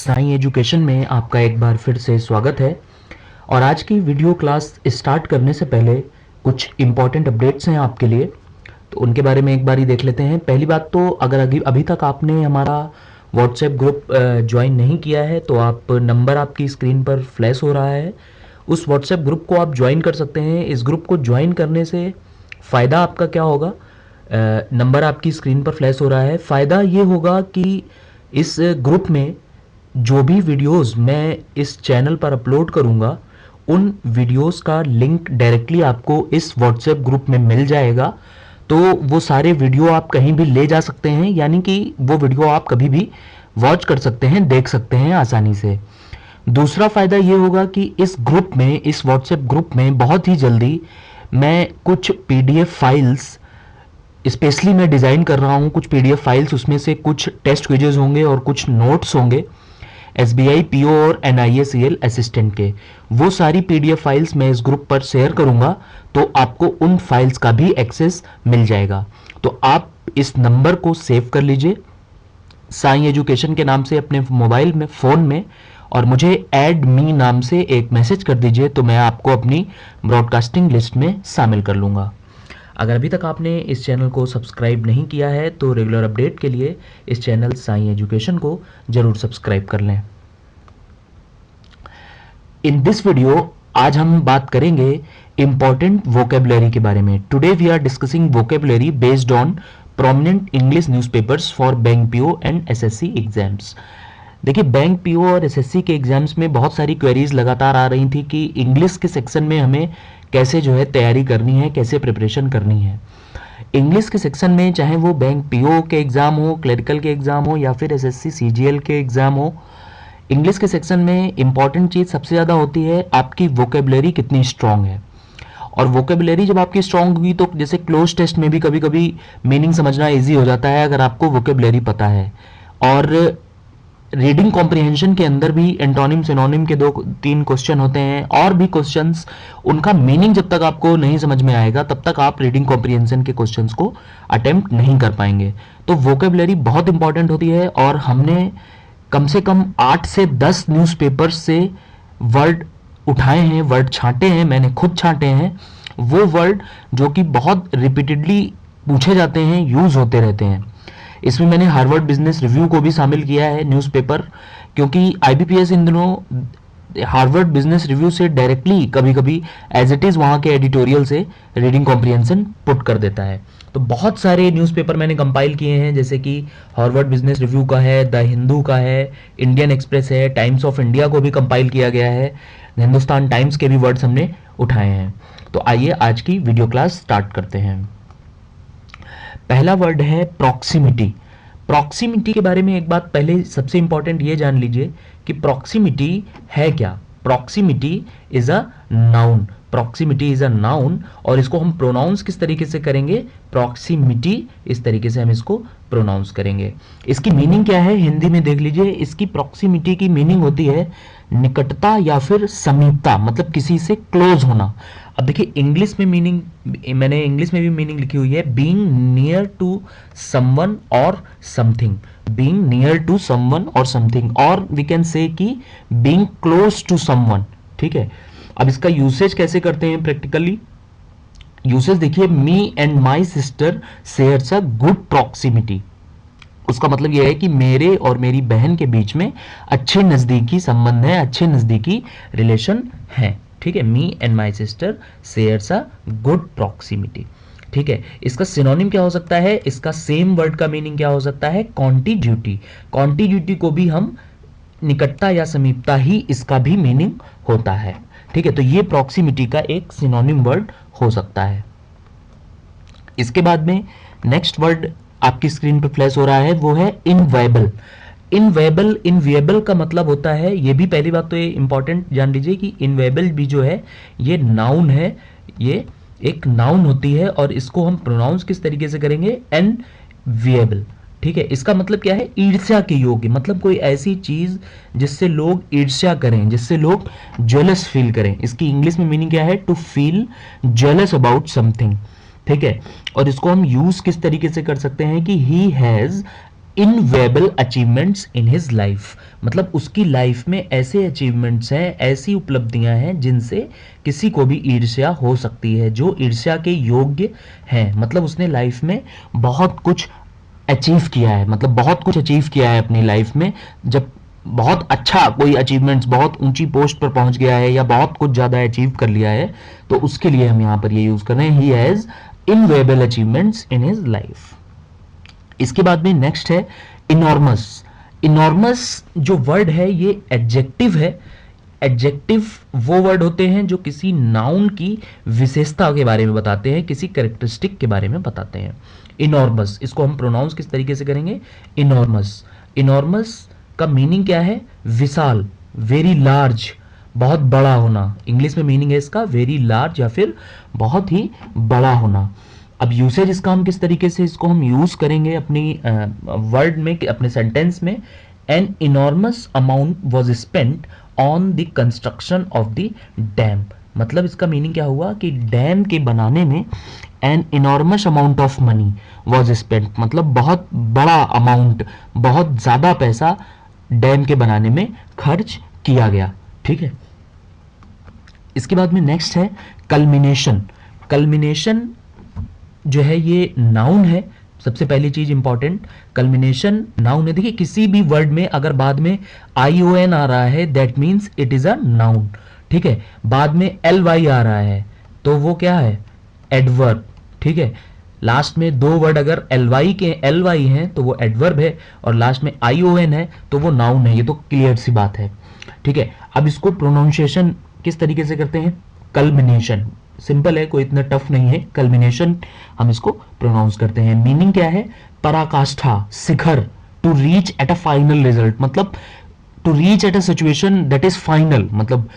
Sai education में आपका एक बार फिर से स्वागत है। और आज की वीडियो क्लास स्टार्ट करने से पहले कुछ इम्पॉर्टेंट अपडेट्स हैं आपके लिए, तो उनके बारे में एक बार ही देख लेते हैं। पहली बात तो अगर अभी तक आपने हमारा व्हाट्सएप ग्रुप ज्वाइन नहीं किया है तो आप नंबर आपकी स्क्रीन पर फ्लैश हो रहा है, उस व्हाट्सएप ग्रुप को आप ज्वाइन कर सकते हैं। इस ग्रुप को ज्वाइन करने से फ़ायदा आपका क्या होगा, नंबर आपकी स्क्रीन पर फ्लैश हो रहा है। फ़ायदा ये होगा कि इस ग्रुप में जो भी वीडियोस मैं इस चैनल पर अपलोड करूंगा उन वीडियोस का लिंक डायरेक्टली आपको इस व्हाट्सएप ग्रुप में मिल जाएगा। तो वो सारे वीडियो आप कहीं भी ले जा सकते हैं, यानी कि वो वीडियो आप कभी भी वॉच कर सकते हैं, देख सकते हैं आसानी से। दूसरा फ़ायदा ये होगा कि इस ग्रुप में, इस व्हाट्सएप ग्रुप में बहुत ही जल्दी मैं कुछ पीडीएफ फाइल्स स्पेशली मैं डिज़ाइन कर रहा हूँ, कुछ पीडीएफ फाइल्स, उसमें से कुछ टेस्ट क्विजेज होंगे और कुछ नोट्स होंगे एसबीआई पीओ और एनआईएसीएल असिस्टेंट के। वो सारी पीडीएफ फाइल्स मैं इस ग्रुप पर शेयर करूंगा, तो आपको उन फाइल्स का भी एक्सेस मिल जाएगा। तो आप इस नंबर को सेव कर लीजिए साईं एजुकेशन के नाम से अपने मोबाइल में, फ़ोन में, और मुझे ऐड मी नाम से एक मैसेज कर दीजिए, तो मैं आपको अपनी ब्रॉडकास्टिंग लिस्ट में शामिल कर लूँगा। अगर अभी तक आपने इस चैनल को सब्सक्राइब नहीं किया है तो रेगुलर अपडेट के लिए इस चैनल साईं एजुकेशन को जरूर सब्सक्राइब कर लें। इन दिस वीडियो आज हम बात करेंगे इंपॉर्टेंट वोकेबलरी के बारे में। Today we are discussing vocabulary based on prominent English newspapers for bank PO and SSC exams. देखिए, बैंक पीओ और एसएससी के एग्जाम्स में बहुत सारी क्वेरीज लगातार आ रही थी कि इंग्लिश के सेक्शन में हमें कैसे जो है तैयारी करनी है, कैसे प्रिपरेशन करनी है। इंग्लिश के सेक्शन में चाहे वो बैंक पीओ के एग्ज़ाम हो, क्लरिकल के एग्ज़ाम हो या फिर एसएससी सीजीएल के एग्ज़ाम हो, इंग्लिश के सेक्शन में इंपॉर्टेंट चीज़ सबसे ज़्यादा होती है आपकी वोकेबलरी कितनी स्ट्रांग है। और वोकेबलरी जब आपकी स्ट्रांग होगी तो जैसे क्लोज टेस्ट में भी कभी कभी मीनिंग समझना ईजी हो जाता है अगर आपको वोकेबलरी पता है। और रीडिंग कॉम्प्रिहेंशन के अंदर भी एंटोनिम सिनोनिम के 2-3 क्वेश्चन होते हैं, और भी क्वेश्चंस, उनका मीनिंग जब तक आपको नहीं समझ में आएगा तब तक आप रीडिंग कॉम्प्रिहेंशन के क्वेश्चंस को अटेम्प्ट नहीं कर पाएंगे। तो वोकेबलरी बहुत इंपॉर्टेंट होती है, और हमने कम से कम 8 से 10 न्यूज़पेपर्स से वर्ड उठाए हैं, वर्ड छांटे हैं, मैंने खुद छांटे हैं। वो वर्ड जो कि बहुत रिपीटेडली पूछे जाते हैं, यूज़ होते रहते हैं। इसमें मैंने हार्वर्ड बिजनेस रिव्यू को भी शामिल किया है न्यूज़पेपर, क्योंकि आईबीपीएस इन दिनों हार्वर्ड बिजनेस रिव्यू से डायरेक्टली कभी कभी एज इट इज़ वहाँ के एडिटोरियल से रीडिंग कॉम्प्रिहेंशन पुट कर देता है। तो बहुत सारे न्यूज़पेपर मैंने कंपाइल किए हैं, जैसे कि हार्वर्ड बिजनेस रिव्यू का है, द हिंदू का है, इंडियन एक्सप्रेस है, टाइम्स ऑफ इंडिया को भी कंपाइल किया गया है, हिंदुस्तान टाइम्स के भी वर्ड्स हमने उठाए हैं। तो आइए आज की वीडियो क्लास स्टार्ट करते हैं। पहला वर्ड है प्रॉक्सिमिटी। प्रॉक्सिमिटी के बारे में एक बात पहले सबसे इंपॉर्टेंट ये जान लीजिए कि प्रॉक्सिमिटी है क्या। Proximity is a noun, proximity is a noun, और इसको हम प्रोनाउंस किस तरीके से करेंगे, प्रॉक्सिमिटी, इस तरीके से हम इसको प्रोनाउंस करेंगे। इसकी मीनिंग क्या है हिंदी में देख लीजिए। इसकी प्रॉक्सिमिटी की मीनिंग होती है निकटता या फिर समीपता, मतलब किसी से क्लोज होना। अब देखिए इंग्लिश में मीनिंग, मैंने इंग्लिश में भी मीनिंग लिखी हुई है, बीइंग नियर टू समवन और something, being near to someone और समथिंग, और वी कैन से कि बीइंग क्लोज टू समवन। ठीक है, अब इसका यूसेज कैसे करते हैं प्रैक्टिकली। यूसेज देखिए, me and my sister shares a good proximity. उसका मतलब यह है कि मेरे और मेरी बहन के बीच में अच्छे नज़दीकी संबंध है, अच्छे नज़दीकी रिलेशन है। ठीक है, me and my sister shares a good proximity. ठीक है, इसका सिनोनिम क्या हो सकता है, इसका सेम वर्ड का मीनिंग क्या हो सकता है, कॉन्टिग्यूटी। कॉन्टिग्यूटी को भी हम निकटता या समीपता ही इसका भी मीनिंग होता है। ठीक है, तो ये प्रॉक्सिमिटी का एक सिनोनिम वर्ड हो सकता है। इसके बाद में नेक्स्ट वर्ड आपकी स्क्रीन पर फ्लैश हो रहा है, वो है इनवेबल। इनवेबल, इनवेबल का मतलब होता है, ये भी पहली बात तो ये इंपॉर्टेंट जान लीजिए कि इनवेबल भी जो है ये नाउन है, ये एक नाउन होती है, और इसको हम प्रोनाउंस किस तरीके से करेंगे, एनविएबल। ठीक है, इसका मतलब क्या है, ईर्ष्या के योग्य, मतलब कोई ऐसी चीज जिससे लोग ईर्ष्या करें, जिससे लोग जेलस फील करें। इसकी इंग्लिश में मीनिंग क्या है, to feel jealous about something. ठीक है, और इसको हम यूज किस तरीके से कर सकते हैं कि he has enviable achievements in his life, मतलब उसकी लाइफ में ऐसे अचीवमेंट्स हैं, ऐसी उपलब्धियां हैं जिनसे किसी को भी ईर्ष्या हो सकती है, जो ईर्ष्या के योग्य हैं। मतलब उसने लाइफ में बहुत कुछ अचीव किया है, मतलब बहुत कुछ अचीव किया है अपनी लाइफ में। जब बहुत अच्छा कोई अचीवमेंट्स, बहुत ऊंची पोस्ट पर पहुंच गया है या बहुत कुछ ज़्यादा अचीव कर लिया है, तो उसके लिए हम यहाँ पर ये यूज़ कर रहे हैं, he has enviable achievements in his life. इसके बाद में नेक्स्ट है इनॉर्मस। इनॉर्मस जो वर्ड है ये एडजेक्टिव है। एडजेक्टिव वो वर्ड होते हैं जो किसी नाउन की विशेषता के बारे में बताते हैं, किसी कैरेक्टरिस्टिक के बारे में बताते हैं। इनॉर्मस, इसको हम प्रोनाउंस किस तरीके से करेंगे, इनॉर्मस। इनॉर्मस का मीनिंग क्या है, विशाल, वेरी लार्ज, बहुत बड़ा होना। इंग्लिश में मीनिंग है इसका वेरी लार्ज या फिर बहुत ही बड़ा होना। अब यूसेज इसका हम किस तरीके से इसको हम यूज करेंगे अपनी वर्ड में, अपने सेंटेंस में, an enormous amount was spent on the construction of the dam. मतलब इसका मीनिंग क्या हुआ कि डैम के बनाने में an enormous amount of money was spent, मतलब बहुत बड़ा अमाउंट, बहुत ज़्यादा पैसा डैम के बनाने में खर्च किया गया। ठीक है, इसके बाद में नेक्स्ट है कल्मिनेशन। कल्मिनेशन जो है ये नाउन है। सबसे पहली चीज इंपॉर्टेंट, कल्मिनेशन नाउन है। देखिए किसी भी वर्ड में अगर बाद में ION आ रहा है that means it is a noun. ठीक है, बाद में LY आ रहा है तो वो क्या है, एडवर्ब। ठीक है, लास्ट में दो वर्ड अगर LY हैं तो वो एडवर्ब है, और लास्ट में ION है तो वो नाउन है। ये तो क्लियर सी बात है। ठीक है, अब इसको प्रोनाउंसिएशन किस तरीके से करते हैं, कल्मिनेशन। सिंपल है, कोई इतना टफ नहीं है। कल्मिनेशन हम इसको प्रोनाउंस करते हैं। मीनिंग क्या है, पराकाष्ठा, शिखर, to reach at a final result, मतलब to reach at a situation that is final, मतलब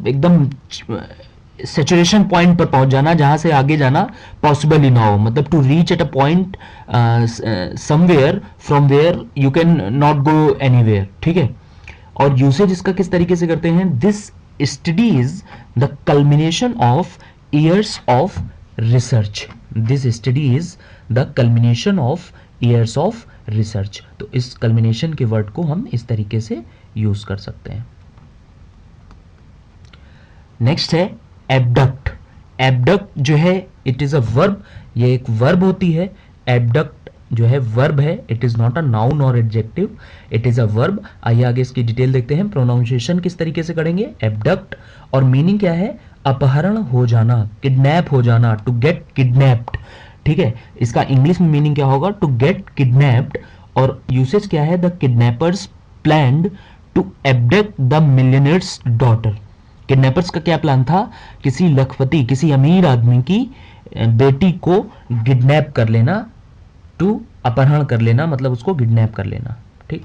एकदम सेचुरेशन पॉइंट पर पहुंच जाना जहां से आगे जाना पॉसिबल ही ना हो। मतलब to reach at a point somewhere from where you can not go anywhere. ठीक है, और यूसेज इसका किस तरीके से करते हैं, this study is the culmination of years of research. This study is the culmination of years of research. तो इस culmination के वर्ड को हम इस तरीके से यूज कर सकते हैं। नेक्स्ट है एबडक्ट। एबडक्ट जो है इट इज अ वर्ब, ये एक वर्ब होती है। एबडक्ट जो है वर्ब है, it is not a noun और adjective, it is a verb. आइए आगे इसकी डिटेल देखते हैं। प्रोनाउंसिएशन किस तरीके से करेंगे, एबडक्ट, और मीनिंग क्या है, अपहरण हो जाना, किडनैप हो जाना, टू गेट किडनैप्ड। ठीक है, इसका इंग्लिश में मीनिंग क्या होगा, टू गेट किडनैप्ड, और यूसेज क्या है, the kidnappers planned to abduct the millionaire's daughter. Kidnappers का क्या प्लान था, किसी लखपति, किसी अमीर आदमी की बेटी को किडनैप कर लेना, टू अपहरण कर लेना, मतलब उसको किडनैप कर लेना। ठीक,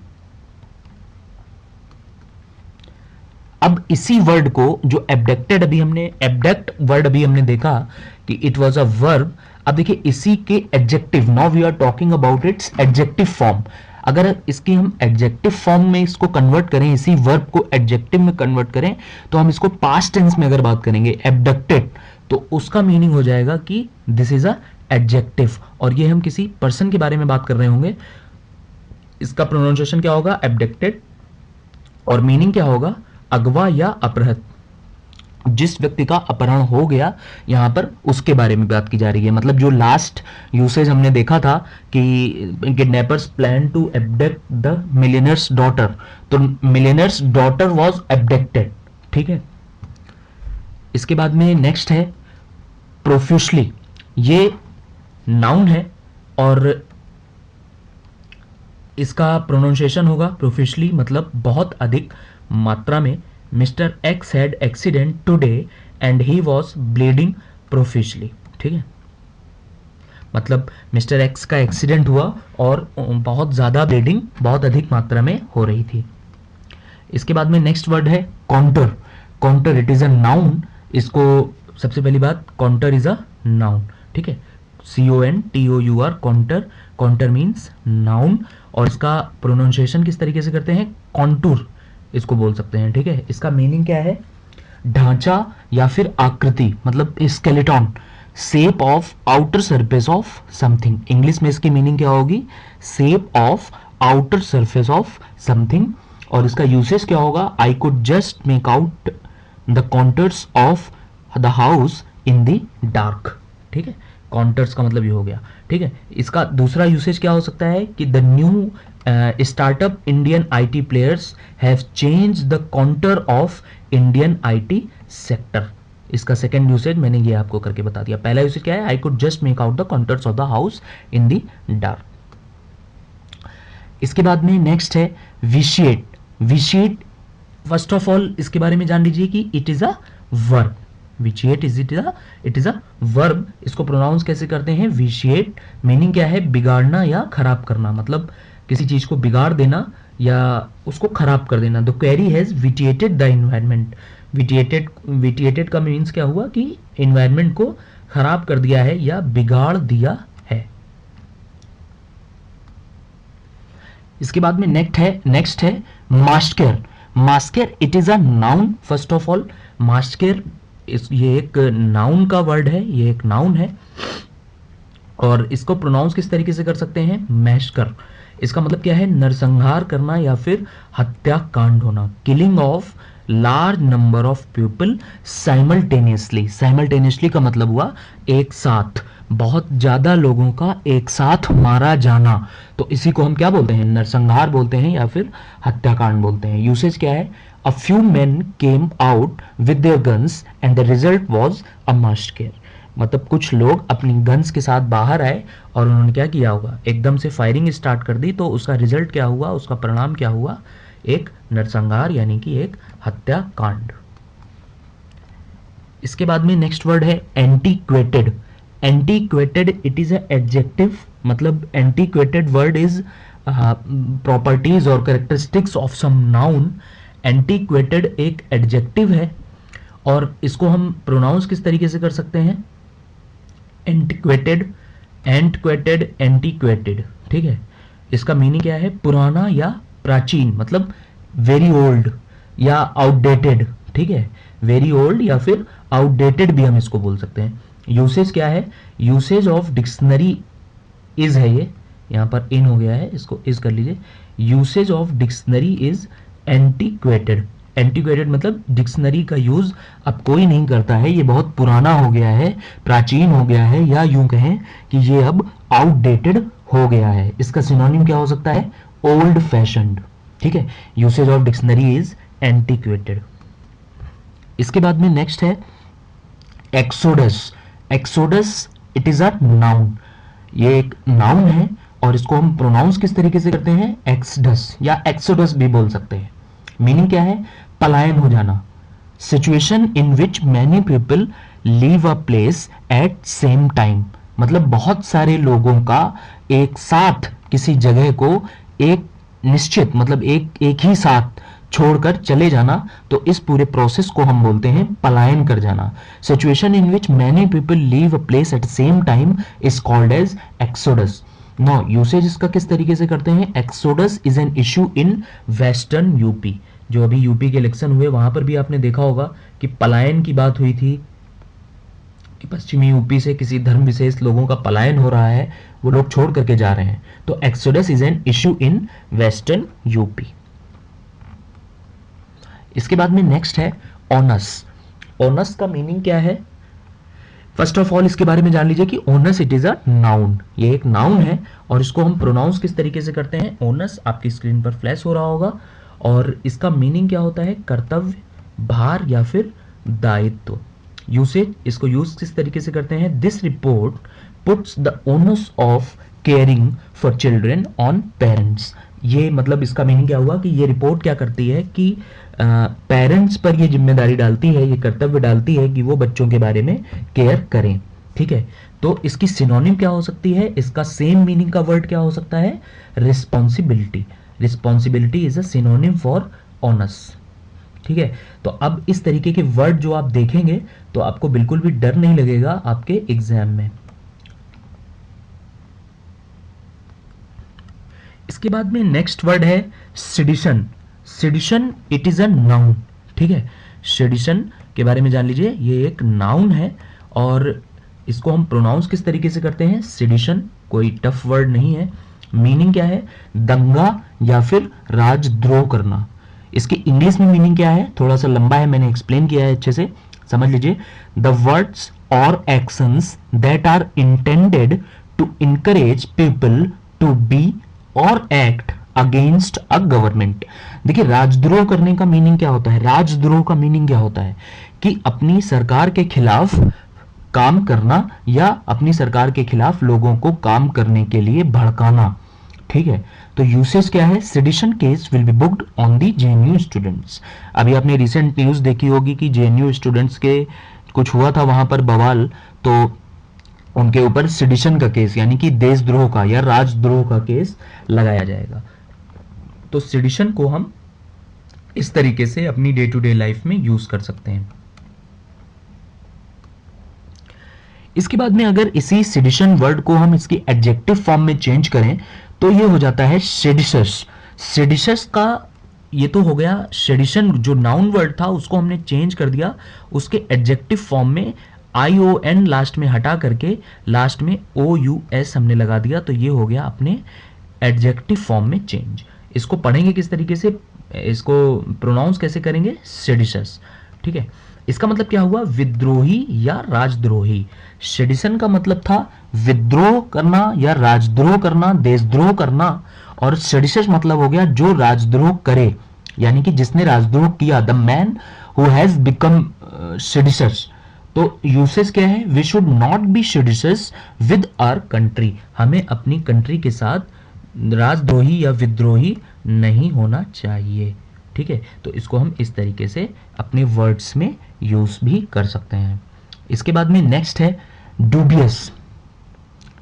अब इसी वर्ड को जो एबडक्टेड, अभी हमने एबडक्ट वर्ड अभी हमने देखा कि इट वाज अ वर्ब। अब देखिए इसी के adjective, now we are talking about its adjective form. अगर इसकी हम एडजेक्टिव फॉर्म में इसको कन्वर्ट करें, इसी वर्ब को एडजेक्टिव में कन्वर्ट करें, तो हम इसको पास्ट टेंस में अगर बात करेंगे एबडक्टेड, तो उसका मीनिंग हो जाएगा कि दिस इज अ एडजेक्टिव, और ये हम किसी पर्सन के बारे में बात कर रहे होंगे। इसका प्रोनाउंसिएशन क्या होगा, एबडक्टेड, और मीनिंग क्या होगा, अगवा या अपहृत। जिस व्यक्ति का अपहरण हो गया यहां पर उसके बारे में बात की जा रही है। मतलब जो लास्ट यूसेज हमने देखा था कि kidnappers plan to abduct the millionaire's daughter, तो मिलियनर्स डॉटर वाज एबडक्टेड। ठीक है, इसके बाद में नेक्स्ट है प्रोफ्यूसली। ये नाउन है और इसका प्रोनाउंसिएशन होगा प्रोफिशली, मतलब बहुत अधिक मात्रा में। Mister X had accident today and he was bleeding profusely. ठीक है, मतलब मिस्टर एक्स का एक्सीडेंट हुआ और बहुत ज़्यादा ब्लीडिंग बहुत अधिक मात्रा में हो रही थी। इसके बाद में नेक्स्ट वर्ड है counter. Counter it is a noun. इसको सबसे पहली बात, काउंटर इज़ अ नाउन। ठीक है, CONTOUR, counter. Counter means noun, और इसका प्रोनाउंसिएशन किस तरीके से करते हैं, कॉन्टूर इसको बोल सकते हैं। ठीक है, इसका मीनिंग क्या है, ढांचा या फिर आकृति, मतलब skeleton, shape of outer surface of something. English में इसकी मीनिंग क्या होगी, shape of outer surface of something, और इसका यूसेज क्या होगा, I could just make out the contours of the house in the dark. ठीक है, कॉन्टर्स का मतलब ये हो गया। ठीक है, इसका दूसरा यूसेज क्या हो सकता है कि the new startup Indian IT players have change the contour of Indian IT sector. इसका सेकंड यूसेज मैंने ये आपको करके बता दिया। पहला यूसेज क्या है, I could just make out the contours of the house in the dark. इसके बाद में नेक्स्ट है vitiate. Vitiate first of all इसके बारे में जान लीजिए कि it is a verb. Vitiate it is a verb. इसको प्रोनाउंस कैसे करते हैं, विशिएट। मीनिंग क्या है, बिगाड़ना या खराब करना, मतलब किसी चीज को बिगाड़ देना या उसको खराब कर देना। The quarry has vitiated the environment. Vitiated का मीन्स क्या हुआ कि इन्वायरमेंट को खराब कर दिया है या बिगाड़ दिया है। इसके बाद में नेक्स्ट है massacre. Massacre it is a noun. First of all massacre ये एक नाउन का वर्ड है, ये एक नाउन है, और इसको प्रोनाउंस किस तरीके से कर सकते हैं, मैशकर। इसका मतलब क्या है, नरसंहार करना या फिर हत्याकांड होना। Killing of large number of people simultaneously. Simultaneously का मतलब हुआ एक साथ, बहुत ज्यादा लोगों का एक साथ मारा जाना। तो इसी को हम क्या बोलते हैं, नरसंहार बोलते हैं या फिर हत्याकांड बोलते हैं। यूसेज क्या है, a few men came out with their guns and the result was a massacre. मतलब कुछ लोग अपनी गन्स के साथ बाहर आए और उन्होंने क्या किया होगा, एकदम से फायरिंग स्टार्ट कर दी, तो उसका रिजल्ट क्या हुआ, उसका परिणाम क्या हुआ, एक नरसंहार यानी कि एक हत्याकांड। इसके बाद में नेक्स्ट वर्ड है antiquated. Antiquated it is a adjective. मतलब एंटीक्वेटेड वर्ड इज प्रॉपर्टीज और characteristics of some noun. Antiquated एक एडजेक्टिव है और इसको हम प्रोनाउंस किस तरीके से कर सकते हैं, एंटीक्वेटेड, एंटक्वेटेड, एंटीक्वेटेड। ठीक है, इसका मीनिंग क्या है, पुराना या प्राचीन, मतलब वेरी ओल्ड या आउटडेटेड। ठीक है, वेरी ओल्ड या फिर आउटडेटेड भी हम इसको बोल सकते हैं। यूसेज क्या है, यूसेज ऑफ डिक्शनरी इज है, ये यहाँ पर इन हो गया है, इसको इज कर लीजिए। Usage of dictionary is antiquated. Antiquated मतलब डिक्शनरी का यूज अब कोई नहीं करता है, ये बहुत पुराना हो गया है, प्राचीन हो गया है, या यूं कहें कि ये अब आउटडेटेड हो गया है। इसका सिनोनिम क्या हो सकता है, ओल्ड फैशन्ड। ठीक है, usage of dictionary is antiquated. इसके बाद में नेक्स्ट है exodus. Exodus it is a noun. ये एक नाउन है और इसको हम प्रोनाउंस किस तरीके से करते हैं, एक्सडस या एक्सोडस भी बोल सकते हैं। मीनिंग क्या है, पलायन हो जाना। Situation in which many people leave a place at same time. मतलब बहुत सारे लोगों का एक साथ किसी जगह को एक निश्चित, मतलब एक ही साथ छोड़कर चले जाना, तो इस पूरे प्रोसेस को हम बोलते हैं पलायन कर जाना। Situation in which many people leave a place at same time is called as exodus. No usage इसका किस तरीके से करते हैं, exodus is an issue in western UP. जो अभी यूपी के इलेक्शन हुए वहां पर भी आपने देखा होगा कि पलायन की बात हुई थी, कि पश्चिमी यूपी से किसी धर्म विशेष लोगों का पलायन हो रहा है, वो लोग छोड़ करके जा रहे हैं। तो exodus is an issue in western UP. इसके बाद में नेक्स्ट है ओनस। ओनस का मीनिंग क्या है, फर्स्ट ऑफ ऑल इसके बारे में जान लीजिए कि onus it is a noun. ये एक नाउन है और इसको हम प्रोनाउंस किस तरीके से करते हैं, ओनस आपकी स्क्रीन पर फ्लैश हो रहा होगा। और इसका मीनिंग क्या होता है, कर्तव्य, भार या फिर दायित्व। यूसेज इसको यूज किस तरीके से करते हैं, this report puts the onus of caring for children on parents. ये मतलब इसका मीनिंग क्या हुआ कि ये रिपोर्ट क्या करती है कि पेरेंट्स पर ये जिम्मेदारी डालती है, ये कर्तव्य डालती है कि वो बच्चों के बारे में केयर करें। ठीक है, तो इसकी सिनोनिम क्या हो सकती है, इसका सेम मीनिंग का वर्ड क्या हो सकता है, responsibility. Responsibility is a synonym for ons. ठीक है, तो अब इस तरीके के वर्ड जो आप देखेंगे तो आपको बिल्कुल भी डर नहीं लगेगा आपके एग्जाम में। इसके बाद में नेक्स्ट वर्ड है sedition. Sedition it is a noun. ठीक है, सिडिशन के बारे में जान लीजिए, ये एक नाउन है और इसको हम प्रोनाउंस किस तरीके से करते हैं, सिडिशन। कोई टफ वर्ड नहीं है मीनिंग क्या है? दंगा या फिर राजद्रोह करना। इसकी इंग्लिश में मीनिंग क्या है? थोड़ा सा लंबा है, मैंने एक्सप्लेन किया है अच्छे से, समझ लीजिए। द वर्ड्स और actions that are intended to encourage people to be और एक्ट अगेंस्ट अ गवर्नमेंट। देखिए, राजद्रोह करने का मीनिंग क्या होता है? राजद्रोह का मीनिंग क्या होता है? कि अपनी सरकार के खिलाफ काम करना या अपनी सरकार के खिलाफ लोगों को काम करने के लिए भड़काना। ठीक है, तो यूसेज क्या है? Sedition case will be booked on the JNU students. अभी आपने रिसेंट न्यूज देखी होगी कि जेएनयू स्टूडेंट्स के कुछ हुआ था वहां पर बवाल, तो उनके ऊपर सेडिशन का केस यानी कि देशद्रोह का या राजद्रोह का केस लगाया जाएगा। तो सेडिशन को हम इस तरीके से अपनी डे टू डे लाइफ में यूज कर सकते हैं। इसके बाद में अगर इसी सेडिशन वर्ड को हम इसकी एडजेक्टिव फॉर्म में चेंज करें तो ये हो जाता है सेडिशस। सेडिशस का ये तो हो गया सेडिशन, जो नाउन वर्ड था उसको हमने चेंज कर दिया, उसके एडजेक्टिव फॉर्म में आई ओ एन लास्ट में हटा करके लास्ट में ओ यू एस हमने लगा दिया, तो ये हो गया अपने एडजेक्टिव फॉर्म में चेंज। इसको पढ़ेंगे किस तरीके से, इसको प्रोनाउंस कैसे करेंगे? सेडिशस। ठीक है, इसका मतलब क्या हुआ? विद्रोही या राजद्रोही। सेडिशन का मतलब था विद्रोह करना या राजद्रोह करना, देशद्रोह करना, और सेडिशस मतलब हो गया जो राजद्रोह करे, यानी कि जिसने राजद्रोह किया, the man who has become seditious. तो यूसेज क्या है? We should not be seditious with our country. हमें अपनी कंट्री के साथ राजद्रोही या विद्रोही नहीं होना चाहिए। ठीक है, तो इसको हम इस तरीके से अपने वर्ड्स में यूज भी कर सकते हैं। इसके बाद में नेक्स्ट है dubious.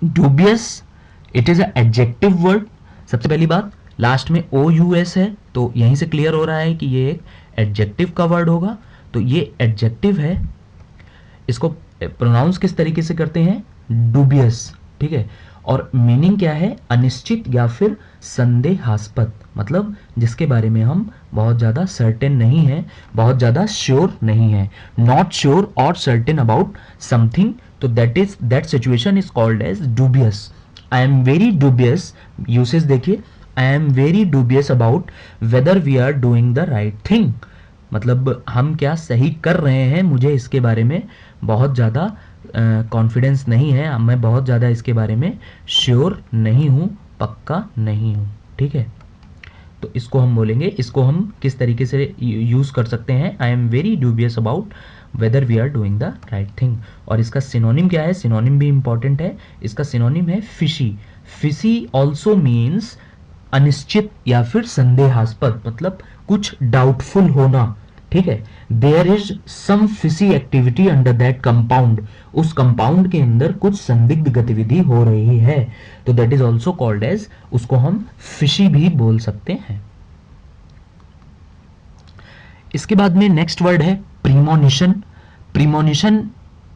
Dubious it is a adjective word. सबसे पहली बात, लास्ट में ओ यू एस है, तो यहीं से क्लियर हो रहा है कि ये एक एडजेक्टिव का वर्ड होगा। तो ये एडजेक्टिव है, इसको प्रोनाउंस किस तरीके से करते हैं? डूबियस। ठीक है, और मीनिंग क्या है? अनिश्चित या फिर संदेहास्पद, मतलब जिसके बारे में हम बहुत ज़्यादा सर्टेन नहीं है, बहुत ज़्यादा श्योर नहीं है। नॉट श्योर और सर्टेन अबाउट समथिंग, तो that situation is called as dubious. I am very dubious, usage देखिए, I am very dubious about whether we are doing the right thing, मतलब हम क्या सही कर रहे हैं, मुझे इसके बारे में बहुत ज़्यादा कॉन्फिडेंस नहीं है, मैं बहुत ज़्यादा इसके बारे में श्योर नहीं हूँ, पक्का नहीं हूँ। ठीक है, तो इसको हम बोलेंगे, इसको हम किस तरीके से यूज़ कर सकते हैं? I am very dubious about whether we are doing the right thing. और इसका सिनोनिम क्या है? सिनोनिम भी इंपॉर्टेंट है, इसका सिनोनिम है फिशी। फिशी ऑल्सो मीन्स अनिश्चित या फिर संदेहास्पद, मतलब कुछ डाउटफुल होना। ठीक है, there is some fishy activity under that compound, उस कंपाउंड के अंदर कुछ संदिग्ध गतिविधि हो रही है, तो that is also called as, उसको हम फिशी भी बोल सकते हैं। इसके बाद में नेक्स्ट वर्ड है premonition. Premonition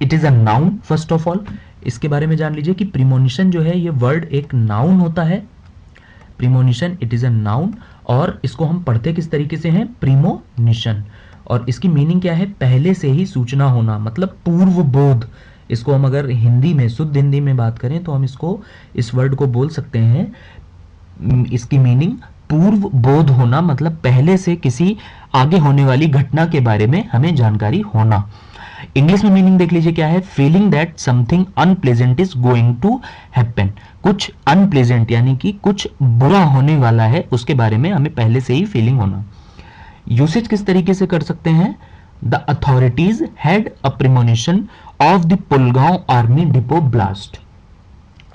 it is a noun. First of all इसके बारे में जान लीजिए कि प्रीमोनिशन जो है ये वर्ड एक नाउन होता है। Premonition it is a noun, और इसको हम पढ़ते किस तरीके से हैं? प्रीमोनिशन। और इसकी मीनिंग क्या है? पहले से ही सूचना होना, मतलब पूर्व बोध। इसको हम अगर हिंदी में, शुद्ध हिंदी में बात करें तो हम इसको, इस वर्ड को बोल सकते हैं, इसकी मीनिंग पूर्व बोध होना, मतलब पहले से किसी आगे होने वाली घटना के बारे में हमें जानकारी होना। इंग्लिश में मीनिंग देख लीजिए क्या है? Feeling that something unpleasant is going to happen. कुछ अनप्लेजेंट यानी कि कुछ बुरा होने वाला है, उसके बारे में हमें पहले से ही फीलिंग होना। यूसेज किस तरीके से कर सकते हैं? The authorities had a premonition of the Pulgaon army depot blast.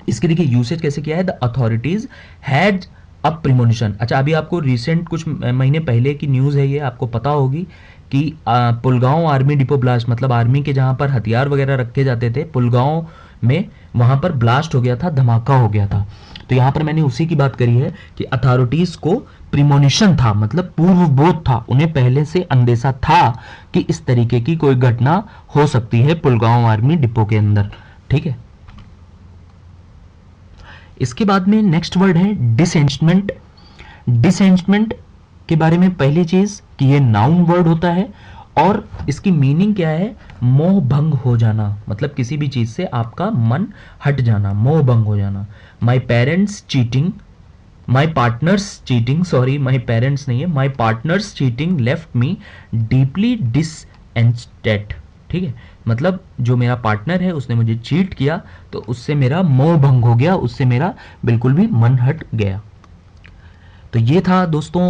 इसके देखिए यूसेज कैसे किया है? The authorities had a premonition. अच्छा, अभी आपको रिसेंट कुछ महीने पहले की न्यूज़ है, ये आपको पता होगी कि पुलगांव आर्मी डिपो ब्लास्ट, मतलब आर्मी के जहाँ पर हथियार वगैरह रखे जाते थे पुलगांव में, वहाँ पर ब्लास्ट हो गया था, धमाका हो गया था। तो यहाँ पर मैंने उसी की बात करी है कि अथॉरिटीज को प्रीमोनिशन था, मतलब पूर्व बोध था, उन्हें पहले से अंदेशा था कि इस तरीके की कोई घटना हो सकती है पुलगांव आर्मी डिपो के अंदर। ठीक है, इसके बाद में नेक्स्ट वर्ड है डिसेंचमेंट। डिसेंचमेंट के बारे में पहली चीज कि ये नाउन वर्ड होता है, और इसकी मीनिंग क्या है? मोह भंग हो जाना, मतलब किसी भी चीज से आपका मन हट जाना, मोह भंग हो जाना। My parents cheating my partners cheating, sorry my parents नहीं है, my partners cheating left me deeply disenchanted. ठीक है, मतलब जो मेरा पार्टनर है उसने मुझे चीट किया तो उससे मेरा मोह भंग हो गया, उससे मेरा बिल्कुल भी मन हट गया। तो ये था दोस्तों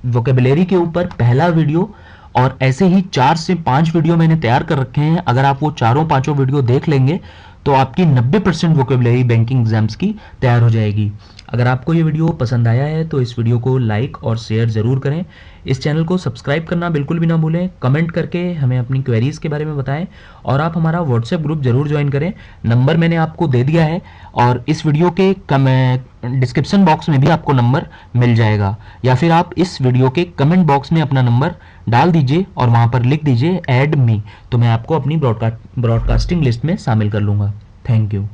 वोकेबुलरी के ऊपर पहला वीडियो, और ऐसे ही 4 से 5 वीडियो मैंने तैयार कर रखे हैं। अगर आप वो चारों पांचों वीडियो देख लेंगे तो आपकी 90% वोकेबुलरी बैंकिंग एग्जाम्स की तैयार हो जाएगी। अगर आपको ये वीडियो पसंद आया है तो इस वीडियो को लाइक और शेयर ज़रूर करें। इस चैनल को सब्सक्राइब करना बिल्कुल भी ना भूलें। कमेंट करके हमें अपनी क्वेरीज़ के बारे में बताएं, और आप हमारा व्हाट्सएप ग्रुप ज़रूर ज्वाइन करें। नंबर मैंने आपको दे दिया है, और इस वीडियो के डिस्क्रिप्शन बॉक्स में भी आपको नंबर मिल जाएगा, या फिर आप इस वीडियो के कमेंट बॉक्स में अपना नंबर डाल दीजिए और वहाँ पर लिख दीजिए ऐड मी, तो मैं आपको अपनी ब्रॉडकास्टिंग लिस्ट में शामिल कर लूँगा। Thank you.